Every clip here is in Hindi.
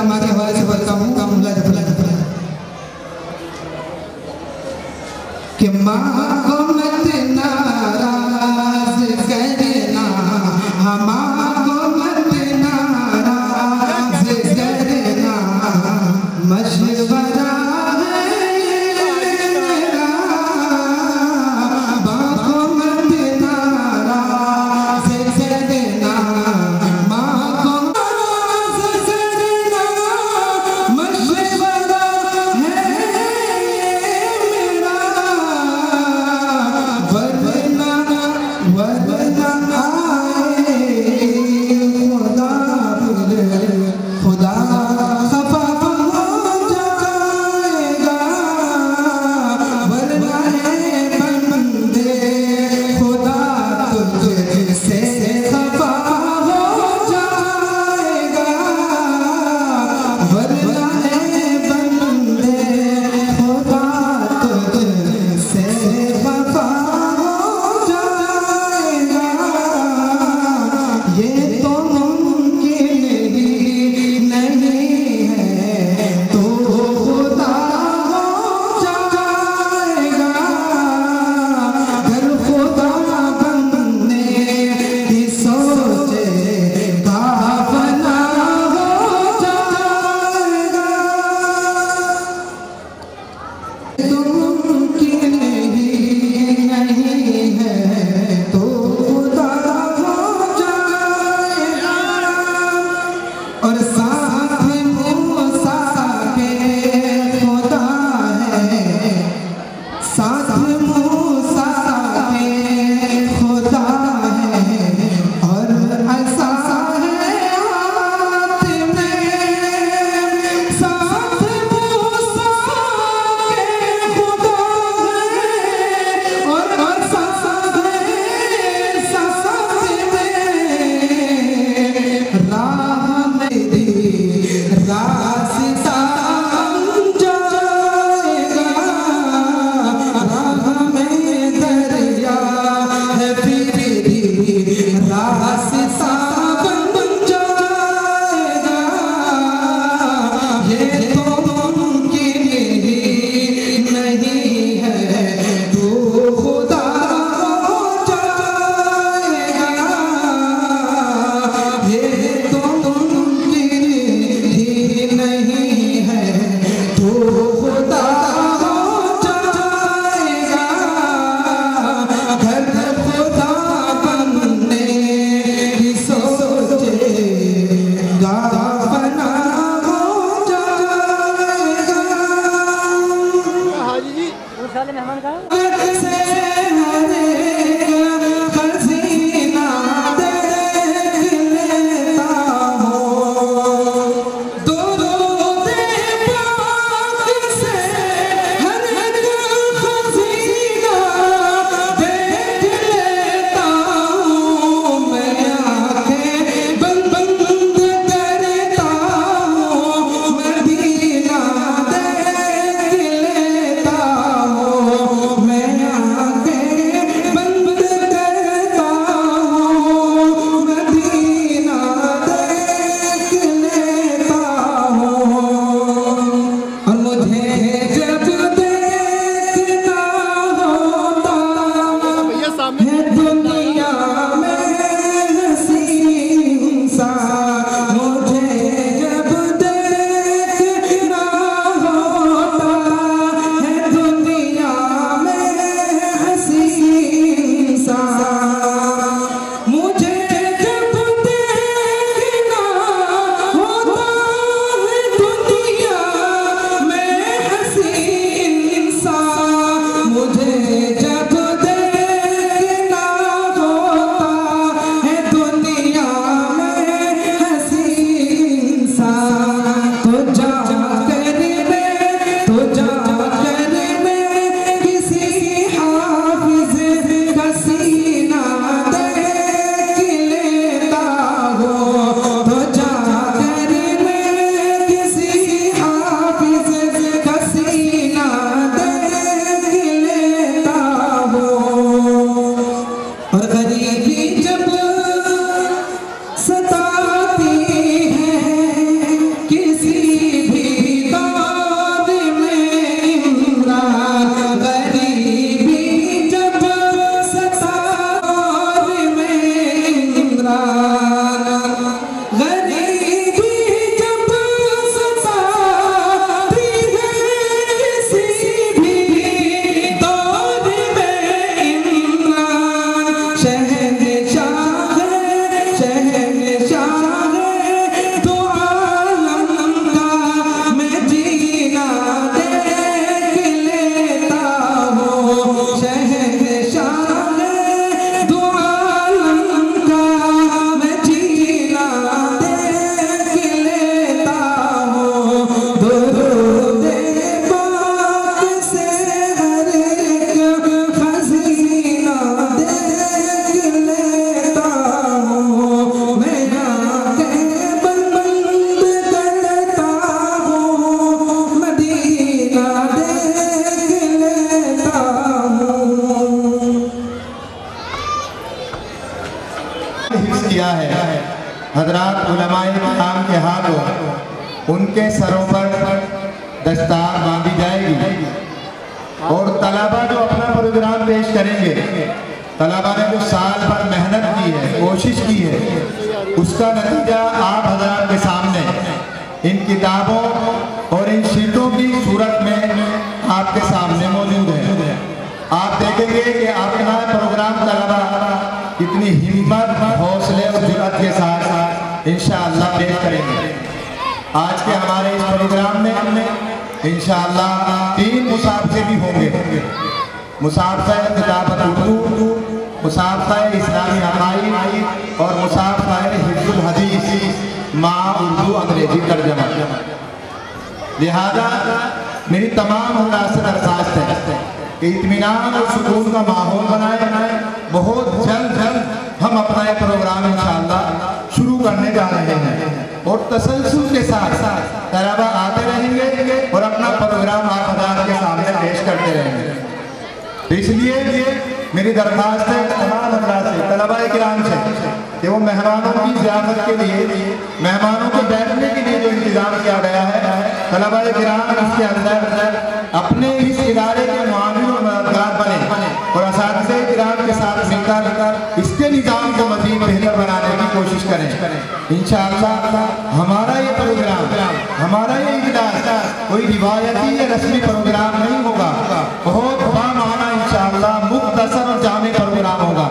माँ के हवाले से बोलता हूँ कि माँ को मत नाराज करना, माँ को मत नाराज करना, मशवरा है मेरा, माँ को मत नाराज करना, माँ को नाराज करना, मशवरा है वरना आए खुदा खफा हो उनके सरों पर दस्तार बांधी जाएगी और तलबा जो अपना प्रोग्राम पेश करेंगे, तलबा ने जो साल भर मेहनत की है, कोशिश की है, उसका नतीजा आप हज़रात के सामने इन किताबों और इन शीटों की सूरत में आपके सामने मौजूद है। आप देखेंगे कि अपना प्रोग्राम तलबा कितनी हिम्मत, हौसले और जुर्रत के साथ इंशाअल्लाह पेश करेंगे। आज के हमारे इस प्रोग्राम में इंशाअल्लाह 3 मुसाफे भी होंगे। मुसाफा किताबत उर्दू, मुसाफा इस्लामी अकाईद और मुसाफा हिफ्जुल हदीस माँ उर्दू अंग्रेजी तर्जमा। लिहाजा मेरी तमाम हज़रात से दरख्वास्त है कि इत्मीनान और सुकून का माहौल बनाए। बहुत जल्द हम अपना ये प्रोग्राम इंशाअल्लाह शुरू करने जा रहे हैं और तसलसल के साथ तलबा आते रहेंगे और अपना प्रोग्राम आप हज़रात के सामने पेश करते रहेंगे। तो इसलिए मेरी दरख्वास्त है तमाम हज़रात से, तलबा किराम से, कि वो मेहमानों की ज़ियारत के लिए, मेहमानों को बैठने के लिए जो इंतज़ाम किया गया है, तलबा किराम इसके अंदर अपने इस इदारे के मुआविन और मददगार बने और असातिज़े किराम के साथ मिलकर इसके निज़ाम को मज़ीद बेहतर बनाने की कोशिश करें। इंशाअल्लाह हमारा ये प्रोग्राम, हमारा ये इजलास कोई रिवायती या रस्मी प्रोग्राम नहीं होगा, बहुत बामाना इंशाअल्लाह मुख्तसर और जामे प्रोग्राम होगा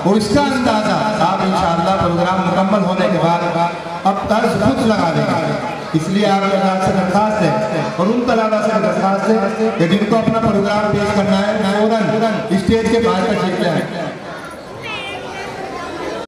और इसका अंदाज़ा आप इंशाअल्लाह प्रोग्राम मुकम्मल होने के बाद अब तर्ज खुद लगा देंगे। इसलिए आप से दरख्वास्त है और उन तलबा से दरख्वास्त है कि जिनको अपना प्रोग्राम पेश करना है फौरन स्टेज के बाहर तशरीफ ले आए।